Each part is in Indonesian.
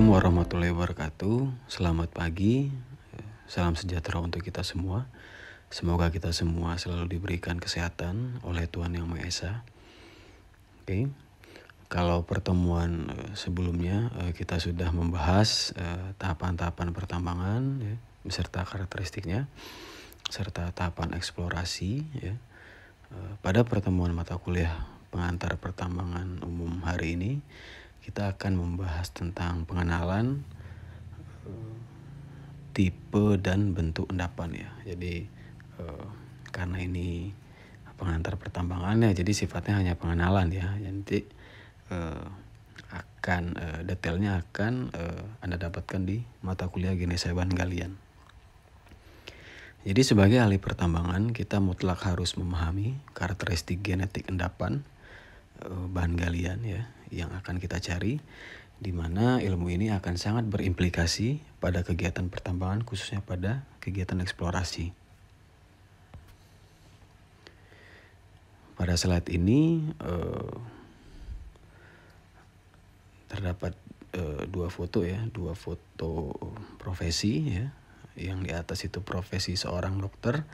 Assalamualaikum warahmatullahi wabarakatuh. Selamat pagi. Salam sejahtera untuk kita semua. Semoga kita semua selalu diberikan kesehatan oleh Tuhan Yang Maha Esa. Oke. Kalau pertemuan sebelumnya kita sudah membahas tahapan-tahapan pertambangan ya, beserta karakteristiknya serta tahapan eksplorasi ya. Pada pertemuan mata kuliah pengantar pertambangan umum hari ini kita akan membahas tentang pengenalan tipe dan bentuk endapan ya. Jadi karena ini pengantar pertambangan ya, jadi sifatnya hanya pengenalan ya. Nanti detailnya akan Anda dapatkan di mata kuliah Genesia Bahan Galian. Jadi sebagai ahli pertambangan kita mutlak harus memahami karakteristik genetik endapan bahan galian ya yang akan kita cari, di mana ilmu ini akan sangat berimplikasi pada kegiatan pertambangan, khususnya pada kegiatan eksplorasi. Pada slide ini terdapat dua foto profesi ya. Yang di atas itu profesi seorang dokter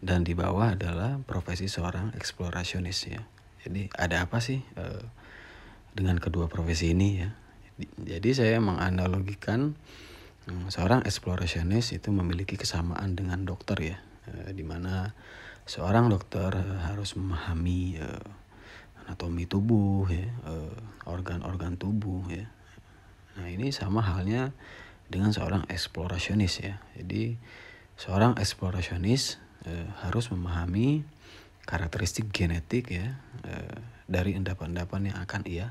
dan di bawah adalah profesi seorang eksplorasionis ya. Jadi ada apa sih dengan kedua profesi ini ya? Jadi saya menganalogikan seorang eksplorasionis itu memiliki kesamaan dengan dokter ya, di mana seorang dokter harus memahami anatomi tubuh ya, organ-organ tubuh ya. Nah ini sama halnya dengan seorang eksplorasionis ya. Jadi seorang eksplorasionis harus memahami karakteristik genetik ya dari endapan-endapan yang akan ia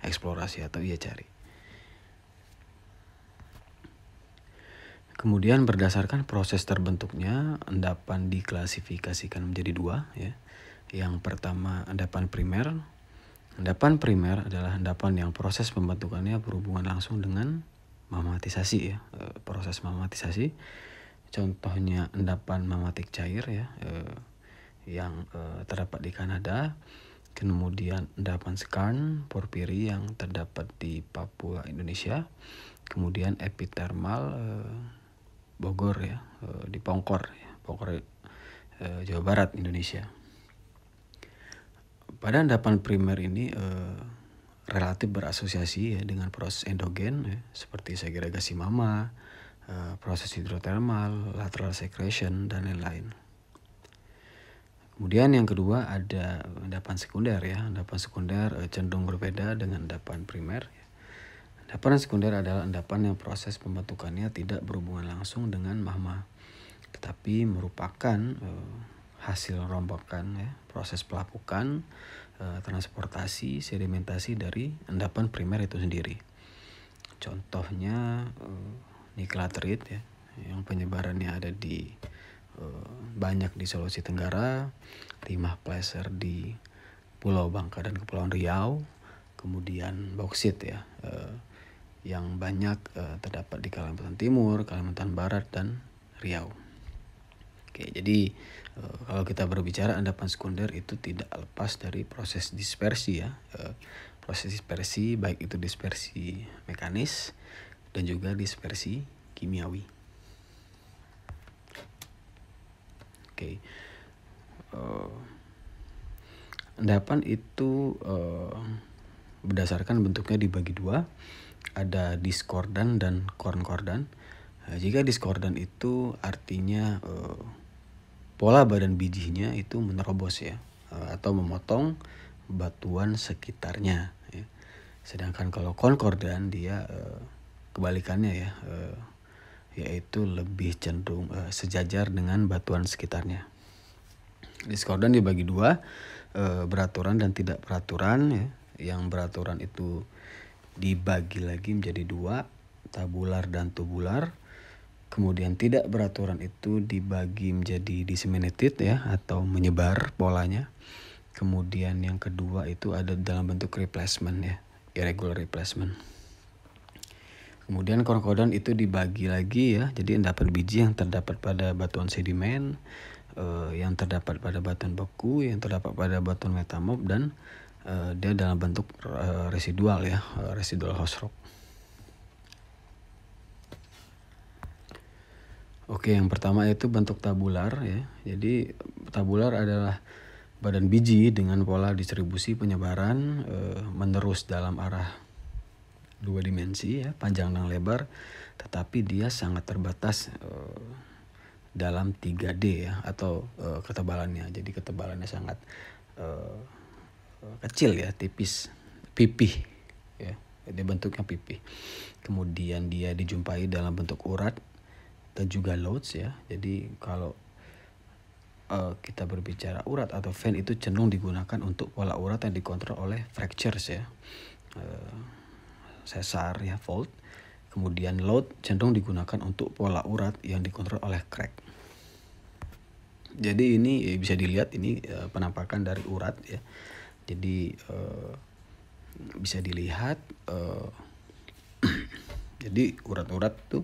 eksplorasi atau ia cari. Kemudian berdasarkan proses terbentuknya, endapan diklasifikasikan menjadi dua ya. Yang pertama endapan primer. Endapan primer adalah endapan yang proses pembentukannya berhubungan langsung dengan mamatisasi ya, proses mamatisasi. Contohnya endapan mamatik cair ya, yang terdapat di Kanada. Kemudian endapan skarn porfiri yang terdapat di Papua Indonesia. Kemudian epithermal Bogor ya, di Pongkor Jawa Barat Indonesia. Pada endapan primer ini relatif berasosiasi ya dengan proses endogen ya, seperti segregasi mama, proses hidrotermal, lateral secretion dan lain-lain. Kemudian yang kedua ada endapan sekunder ya. Endapan sekunder cenderung berbeda dengan endapan primer. Endapan sekunder adalah endapan yang proses pembentukannya tidak berhubungan langsung dengan magma, tetapi merupakan hasil rombakan ya, proses pelapukan, transportasi, sedimentasi dari endapan primer itu sendiri. Contohnya niklaterit ya, yang penyebarannya ada di banyak di Sulawesi Tenggara, timah placer di Pulau Bangka dan Kepulauan Riau, kemudian bauksit ya, yang banyak terdapat di Kalimantan Timur, Kalimantan Barat dan Riau. Oke, jadi kalau kita berbicara endapan sekunder itu tidak lepas dari proses dispersi ya, proses dispersi baik itu dispersi mekanis dan juga dispersi kimiawi. Oke. Endapan itu berdasarkan bentuknya dibagi dua, ada diskordan dan konkordan. Jika diskordan itu artinya pola badan bijinya itu menerobos ya, atau memotong batuan sekitarnya ya. Sedangkan kalau konkordan dia kebalikannya ya, yaitu lebih cenderung sejajar dengan batuan sekitarnya. Diskordan dibagi dua, beraturan dan tidak beraturan ya. Yang beraturan itu dibagi lagi menjadi dua, tabular dan tubular. Kemudian tidak beraturan itu dibagi menjadi disseminated ya, atau menyebar polanya. Kemudian yang kedua itu ada dalam bentuk replacement ya, irregular replacement. Kemudian konkordan itu dibagi lagi ya, jadi endapan biji yang terdapat pada batuan sedimen, yang terdapat pada batuan beku, yang terdapat pada batuan metamorf, dan dia dalam bentuk residual ya, residual host rock. Oke, yang pertama itu bentuk tabular ya. Jadi tabular adalah badan biji dengan pola distribusi penyebaran menerus dalam arah 2 dimensi ya, panjang dan lebar, tetapi dia sangat terbatas dalam 3D ya, atau ketebalannya. Jadi ketebalannya sangat kecil ya, tipis, pipih ya. Dia bentuknya pipih. Kemudian dia dijumpai dalam bentuk urat dan juga loads ya. Jadi kalau kita berbicara urat atau vein itu cenderung digunakan untuk pola urat yang dikontrol oleh fractures ya, sesar ya, fault. Kemudian load cenderung digunakan untuk pola urat yang dikontrol oleh crack. Jadi ini bisa dilihat ini penampakan dari urat ya. Jadi bisa dilihat jadi urat-urat tuh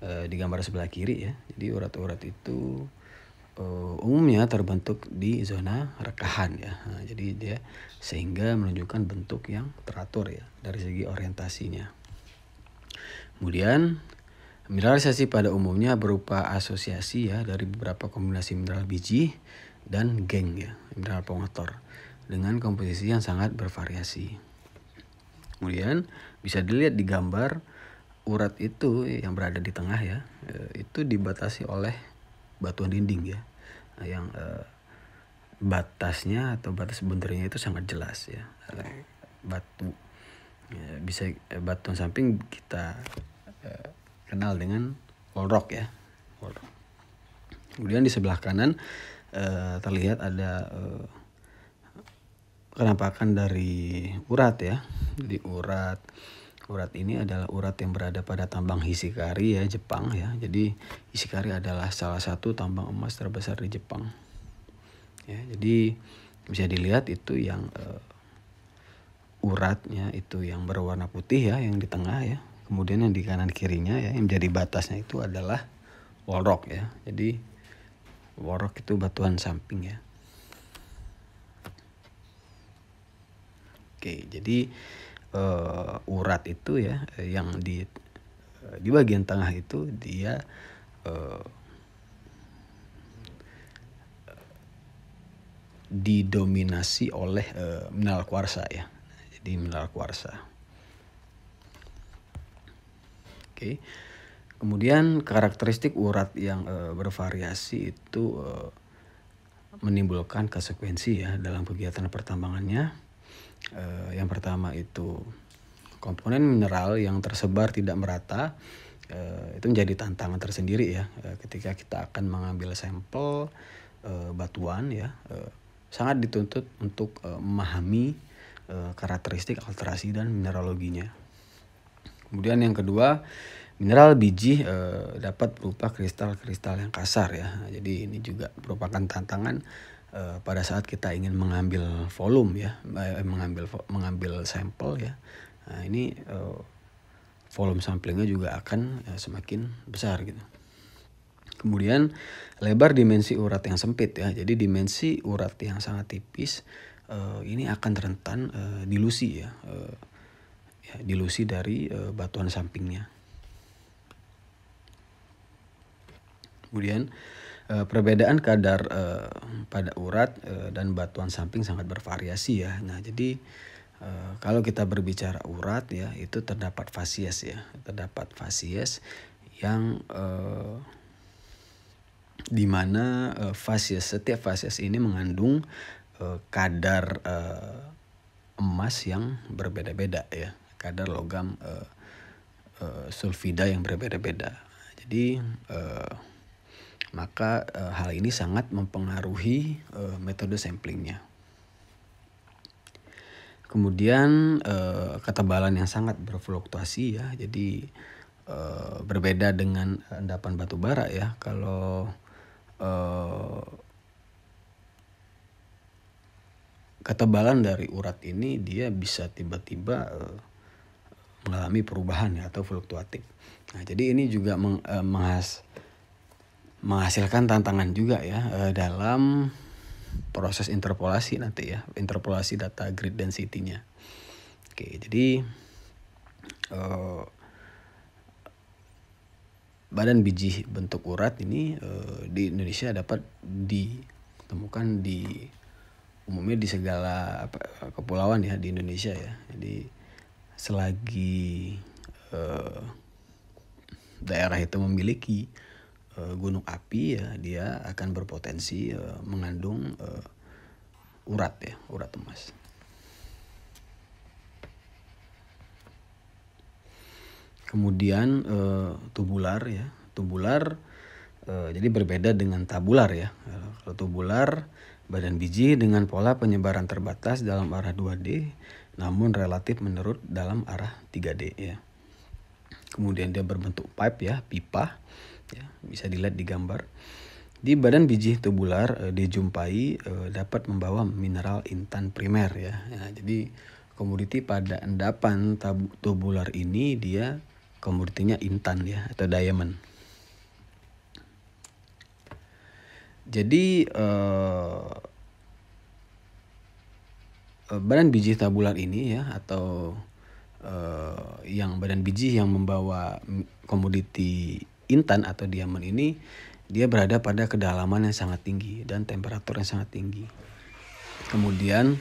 di gambar sebelah kiri ya. Jadi urat-urat itu umumnya terbentuk di zona rekahan ya. Nah, jadi dia sehingga menunjukkan bentuk yang teratur ya dari segi orientasinya. Kemudian mineralisasi pada umumnya berupa asosiasi ya dari beberapa kombinasi mineral biji dan geng ya, mineral pengotor dengan komposisi yang sangat bervariasi. Kemudian bisa dilihat di gambar urat itu yang berada di tengah ya, itu dibatasi oleh batuan dinding ya, yang batasnya atau batas bundernya itu sangat jelas ya, batu ya, bisa batuan samping kita kenal dengan wall rock ya, wall rock. Kemudian di sebelah kanan terlihat ada penampakan dari urat ya. Di urat ini adalah urat yang berada pada tambang Hishikari ya, Jepang ya. Jadi Hishikari adalah salah satu tambang emas terbesar di Jepang. Ya, jadi bisa dilihat itu yang uratnya itu yang berwarna putih ya, yang di tengah ya. Kemudian yang di kanan kirinya ya, yang menjadi batasnya itu adalah wall rock ya. Jadi wall rock itu batuan samping ya. Oke, jadi urat itu ya yang di bagian tengah itu dia didominasi oleh mineral kuarsa ya. Jadi mineral kuarsa. Oke. Kemudian karakteristik urat yang bervariasi itu menimbulkan konsekuensi ya dalam kegiatan pertambangannya. Yang pertama itu komponen mineral yang tersebar tidak merata, itu menjadi tantangan tersendiri ya ketika kita akan mengambil sampel batuan ya, sangat dituntut untuk memahami karakteristik alterasi dan mineraloginya. Kemudian yang kedua, mineral biji dapat berupa kristal-kristal yang kasar ya. Jadi ini juga merupakan tantangan pada saat kita ingin mengambil volume ya, mengambil sampel ya. Nah, ini volume samplingnya juga akan semakin besar gitu. Kemudian lebar dimensi urat yang sempit ya. Jadi dimensi urat yang sangat tipis ini akan rentan dilusi ya, dilusi dari batuan sampingnya. Kemudian perbedaan kadar pada urat dan batuan samping sangat bervariasi ya. Nah, jadi kalau kita berbicara urat ya, itu terdapat fasies ya. Terdapat fasies yang di mana setiap fasies ini mengandung kadar emas yang berbeda-beda ya. Kadar logam sulfida yang berbeda-beda. Jadi maka hal ini sangat mempengaruhi metode samplingnya. Kemudian ketebalan yang sangat berfluktuasi ya. Jadi berbeda dengan endapan batu bara ya. Kalau ketebalan dari urat ini dia bisa tiba-tiba mengalami perubahan ya, atau fluktuatif. Nah, jadi ini juga menghasilkan tantangan juga ya dalam proses interpolasi nanti ya, interpolasi data grid density-nya. Oke, jadi badan biji bentuk urat ini di Indonesia dapat ditemukan umumnya di segala kepulauan ya di Indonesia ya. Jadi selagi daerah itu memiliki gunung api ya, dia akan berpotensi mengandung urat ya, urat emas. Kemudian tubular ya, tubular jadi berbeda dengan tabular ya. Kalau tubular, badan biji dengan pola penyebaran terbatas dalam arah 2D, namun relatif menurun dalam arah 3D ya. Kemudian dia berbentuk pipe ya, pipa ya, bisa dilihat di gambar. Di badan biji tubular dijumpai dapat membawa mineral intan primer ya. Jadi komoditi pada endapan tubular ini dia komoditinya intan ya atau diamond. Jadi badan biji tabular ini ya atau yang badan biji yang membawa komoditi intan atau diamond ini, dia berada pada kedalaman yang sangat tinggi dan temperatur yang sangat tinggi. Kemudian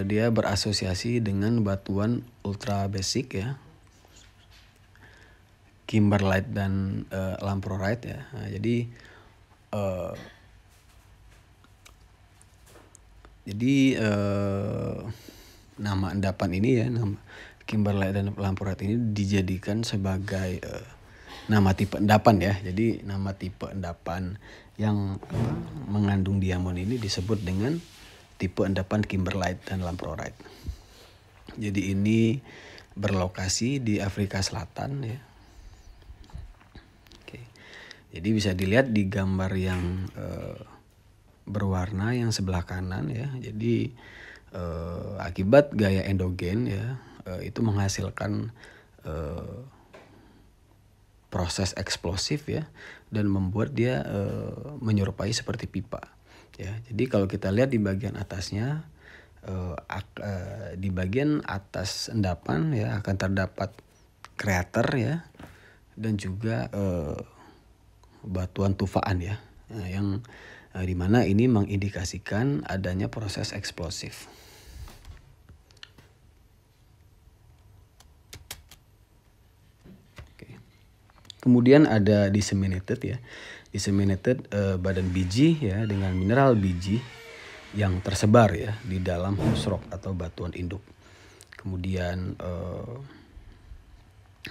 dia berasosiasi dengan batuan ultra basic ya, kimberlite dan lamprorite ya. Nah, jadi nama endapan ini ya, nama kimberlite dan lamprorite ini dijadikan sebagai nama tipe endapan ya. Jadi nama tipe endapan yang mengandung diamond ini disebut dengan tipe endapan kimberlite dan lamprorite. Jadi ini berlokasi di Afrika Selatan ya. Oke. Jadi bisa dilihat di gambar yang berwarna yang sebelah kanan ya. Jadi akibat gaya endogen ya, itu menghasilkan proses eksplosif ya, dan membuat dia menyerupai seperti pipa ya. Jadi kalau kita lihat di bagian atasnya, di bagian atas endapan ya akan terdapat krater ya, dan juga batuan tufaan ya, yang dimana ini mengindikasikan adanya proses eksplosif. Kemudian ada disseminated ya. Disseminated badan biji ya dengan mineral biji yang tersebar ya di dalam host rock atau batuan induk. Kemudian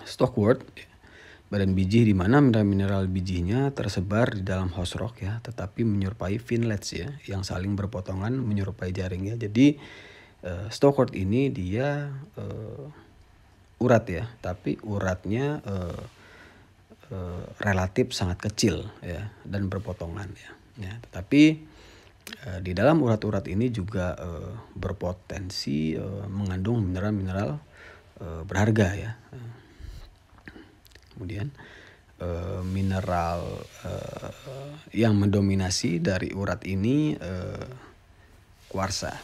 Stockworth badan biji di mana mineral bijinya tersebar di dalam host rock ya, tetapi menyerupai finlets ya yang saling berpotongan menyerupai jaring ya. Jadi Stockworth ini dia urat ya, tapi uratnya relatif sangat kecil ya dan berpotongan ya. Tetapi di dalam urat-urat ini juga berpotensi mengandung mineral-mineral berharga ya. Kemudian mineral yang mendominasi dari urat ini kuarsa.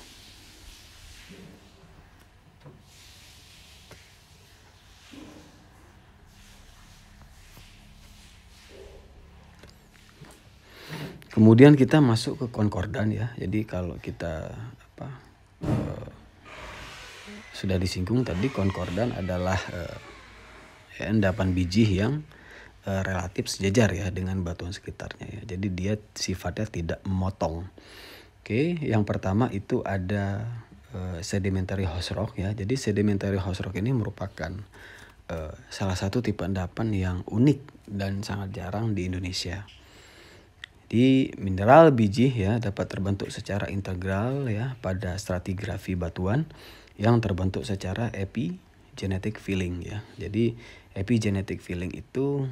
Kemudian kita masuk ke konkordan ya. Jadi kalau kita sudah disinggung tadi, konkordan adalah endapan biji yang relatif sejajar ya dengan batuan sekitarnya ya. Jadi dia sifatnya tidak memotong. Oke, yang pertama itu ada sedimentary host rock ya. Jadi sedimentary host rock ini merupakan salah satu tipe endapan yang unik dan sangat jarang di Indonesia. Di mineral biji ya dapat terbentuk secara integral ya pada stratigrafi batuan yang terbentuk secara epigenetic filling ya. Jadi epigenetic filling itu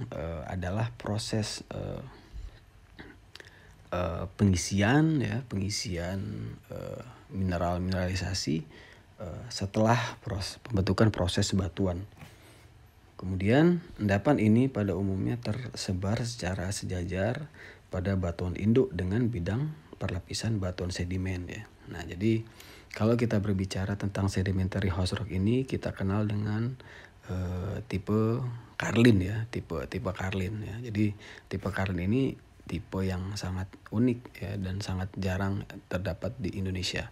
adalah proses pengisian mineralisasi setelah pembentukan proses batuan. Kemudian endapan ini pada umumnya tersebar secara sejajar pada batuan induk dengan bidang perlapisan batuan sedimen ya. Nah, jadi kalau kita berbicara tentang sedimentary host rock ini, kita kenal dengan tipe Carlin ya, tipe Carlin ya. Jadi tipe Carlin ini tipe yang sangat unik ya dan sangat jarang terdapat di Indonesia.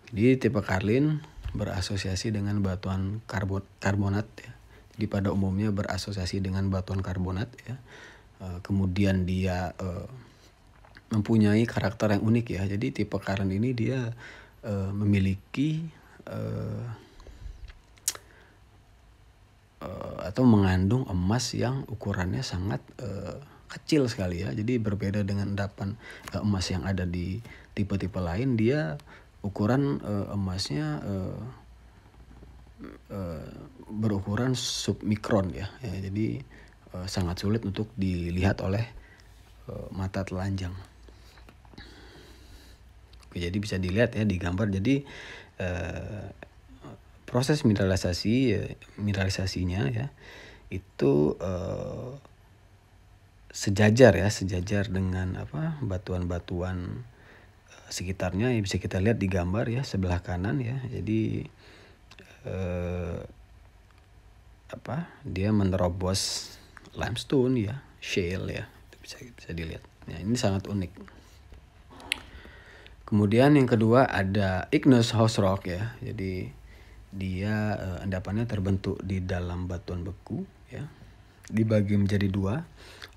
Jadi tipe Carlin berasosiasi dengan batuan karbonat ya. Jadi pada umumnya berasosiasi dengan batuan karbonat ya. Kemudian dia mempunyai karakter yang unik ya. Jadi tipe Carlin ini dia memiliki atau mengandung emas yang ukurannya sangat kecil sekali ya. Jadi berbeda dengan endapan emas yang ada di tipe-tipe lain, dia ukuran emasnya berukuran submikron ya. Jadi sangat sulit untuk dilihat oleh mata telanjang. Oke, jadi bisa dilihat ya di gambar. Jadi proses mineralisasinya ya itu sejajar dengan batuan-batuan sekitarnya ya, bisa kita lihat di gambar ya sebelah kanan ya. Jadi dia menerobos limestone ya, shale ya, itu bisa dilihat. Nah, ini sangat unik. Kemudian yang kedua ada igneous host rock ya. Jadi dia endapannya terbentuk di dalam batuan beku ya. Dibagi menjadi dua.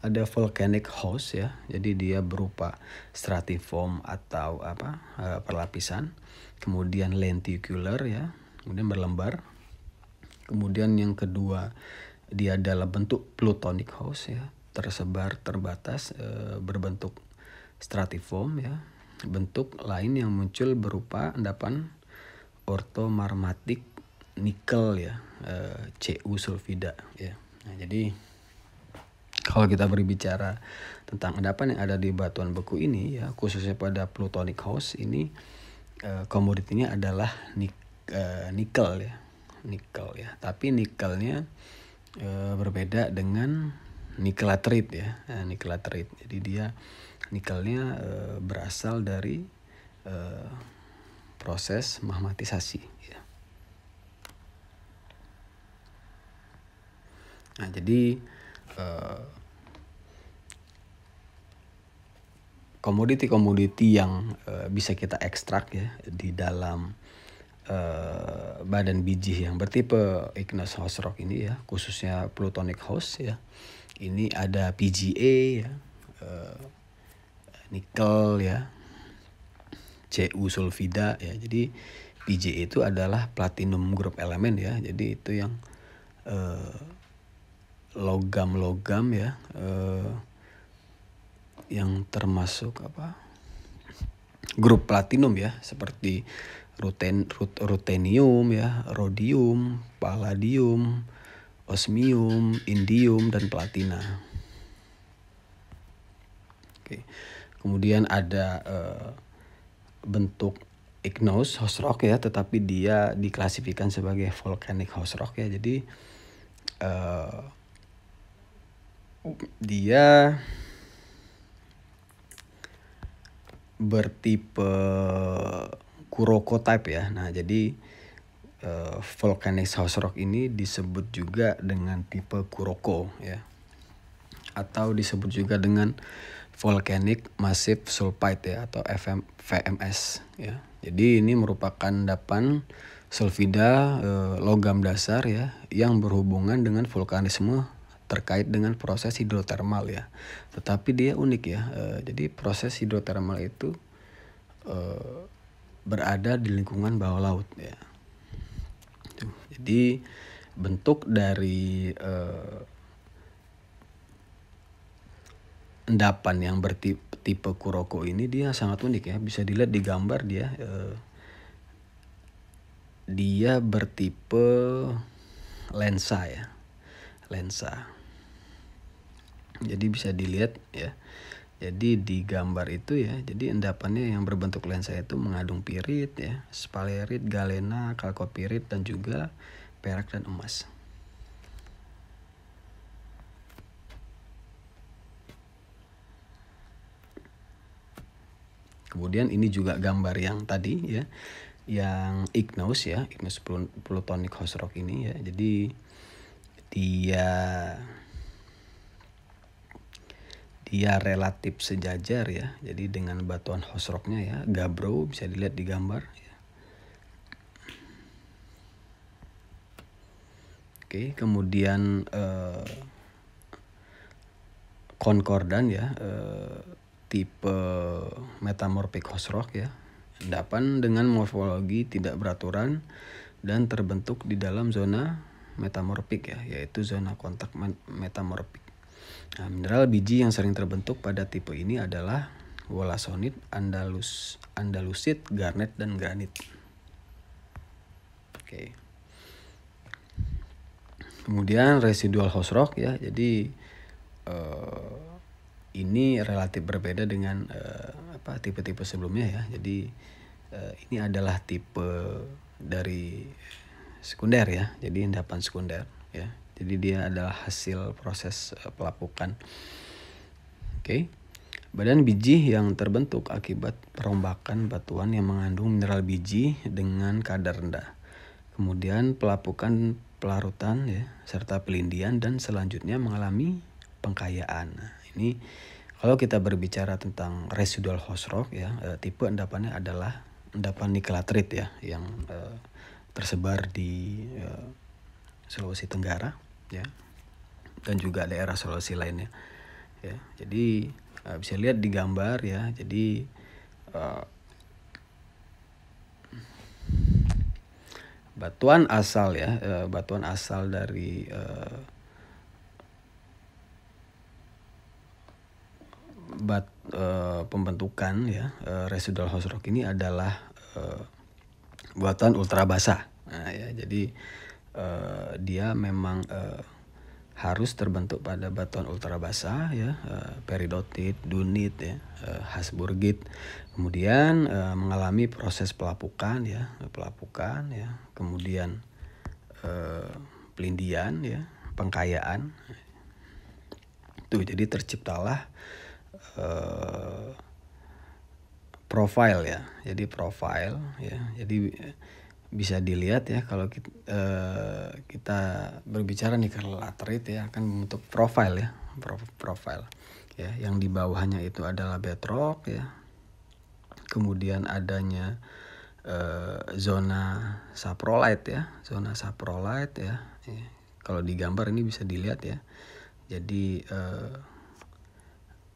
Ada volcanic host ya. Jadi dia berupa stratiform atau perlapisan. Kemudian lenticular ya. Kemudian berlembar. Kemudian yang kedua dia adalah bentuk plutonic host ya. Terbatas berbentuk stratiform ya. Bentuk lain yang muncul berupa endapan ortomarmatik nikel ya, Cu sulfida ya. Nah, jadi kalau kita berbicara tentang endapan yang ada di batuan beku ini ya, khususnya pada plutonic host ini komoditinya adalah nikel ya. Tapi nikelnya berbeda dengan nikel laterite ya. Nikel laterite. Jadi dia nikelnya berasal dari proses magmatisasi ya. Nah, jadi komoditi yang bisa kita ekstrak ya di dalam badan biji yang bertipe igneous host rock ini ya, khususnya plutonic host ya. Ini ada PGA ya, nikel ya, Cu sulfida ya. Jadi PGA itu adalah platinum group elemen ya. Jadi itu yang logam-logam ya, yang termasuk grup platinum ya, seperti ruthenium ya, rhodium, palladium, osmium, indium, dan platina. Oke. Kemudian ada bentuk igneous host rock ya, tetapi dia diklasifikasikan sebagai volcanic host rock ya. Jadi dia bertipe Kuroko type ya. Nah, jadi volcanic host rock ini disebut juga dengan tipe Kuroko ya, atau disebut juga dengan volcanic massive sulfide ya, atau VMS ya. Jadi ini merupakan endapan sulfida logam dasar ya, yang berhubungan dengan vulkanisme terkait dengan proses hidrotermal ya. Tetapi dia unik ya. Jadi proses hidrotermal itu berada di lingkungan bawah laut ya. Jadi bentuk dari endapan yang bertipe Kuroko ini dia sangat unik ya. Bisa dilihat di gambar dia bertipe lensa ya. Lensa. Jadi bisa dilihat ya. Jadi di gambar itu ya, jadi endapannya yang berbentuk lensa itu mengandung pirit ya, sphalerite, galena, kalkopirit, dan juga perak dan emas. Kemudian ini juga gambar yang tadi ya, yang igneous ya, igneous plutonic host rock ini ya. Jadi dia relatif sejajar ya. Jadi dengan batuan Khosroknya ya, Gabbro bisa dilihat di gambar ya. Oke, kemudian konkordan ya, tipe metamorfik Khosrok ya. Endapan dengan morfologi tidak beraturan dan terbentuk di dalam zona metamorfik ya, yaitu zona kontak metamorfik. Nah, mineral biji yang sering terbentuk pada tipe ini adalah wollastonite, andalusit, garnet, dan granit. Oke. Kemudian residual Khosrok ya, jadi ini relatif berbeda dengan tipe-tipe sebelumnya ya. Jadi ini adalah tipe dari sekunder ya, jadi endapan sekunder ya. Jadi dia adalah hasil proses pelapukan. Oke. Badan biji yang terbentuk akibat perombakan batuan yang mengandung mineral biji dengan kadar rendah. Kemudian pelapukan pelarutan ya, serta pelindian dan selanjutnya mengalami pengkayaan. Nah, ini kalau kita berbicara tentang residual Khosrok ya, tipe endapannya adalah endapan nikelatrit ya, yang tersebar di Sulawesi Tenggara ya, dan juga daerah Sulawesi lainnya ya. Jadi bisa lihat di gambar ya. Jadi batuan asal ya, batuan asal dari pembentukan ya residual Khosrok ini adalah batuan ultra basah. Nah, ya, jadi dia memang harus terbentuk pada batuan ultra basah ya, peridotit, dunit ya, hasburgit. Kemudian mengalami proses pelapukan ya, kemudian pelindian ya, pengkayaan. Tuh, jadi terciptalah profile ya. Jadi profile ya. Jadi bisa dilihat ya, kalau kita berbicara nikelatrit ya, akan membentuk profile ya, profile ya. Yang di bawahnya itu adalah bedrock ya. Kemudian adanya zona saprolite ya, zona saprolite ya. Kalau di gambar ini bisa dilihat ya. Jadi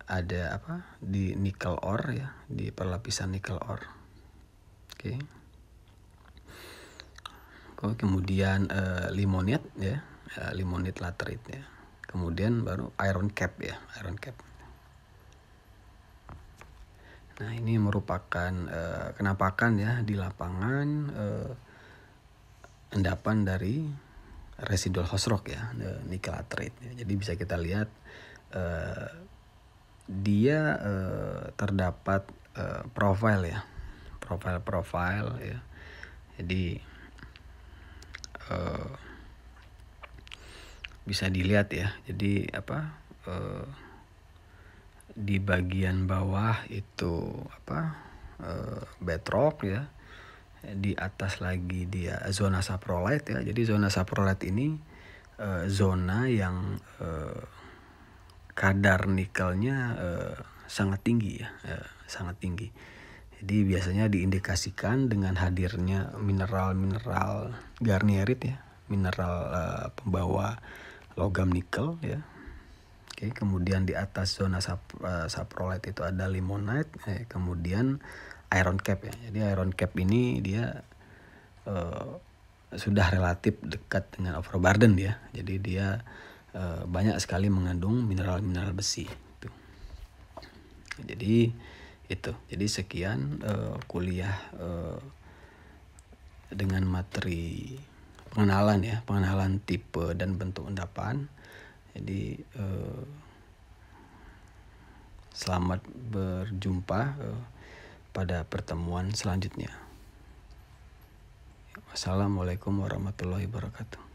ada di nickel ore ya, di perlapisan nickel ore. Oke. Kemudian limonite ya, limonite laterite ya. Kemudian baru iron cap ya, iron cap. Nah, ini merupakan kenampakan ya di lapangan endapan dari residual Khosrok ya, nikelatrit ya. Jadi bisa kita lihat dia terdapat profile ya, profile ya. Jadi bisa dilihat ya. Jadi di bagian bawah itu bedrock ya. Di atas lagi dia zona saprolite ya. Jadi zona saprolite ini zona yang kadar nikelnya sangat tinggi ya, sangat tinggi. Jadi biasanya diindikasikan dengan hadirnya mineral garnierit ya, mineral pembawa logam nikel ya. Oke, kemudian di atas zona saprolite itu ada limonite, kemudian iron cap ya. Jadi iron cap ini dia sudah relatif dekat dengan overburden ya. Jadi dia banyak sekali mengandung mineral besi. Jadi itu. Jadi sekian kuliah dengan materi pengenalan tipe dan bentuk endapan. Jadi selamat berjumpa pada pertemuan selanjutnya. Wassalamualaikum warahmatullahi wabarakatuh.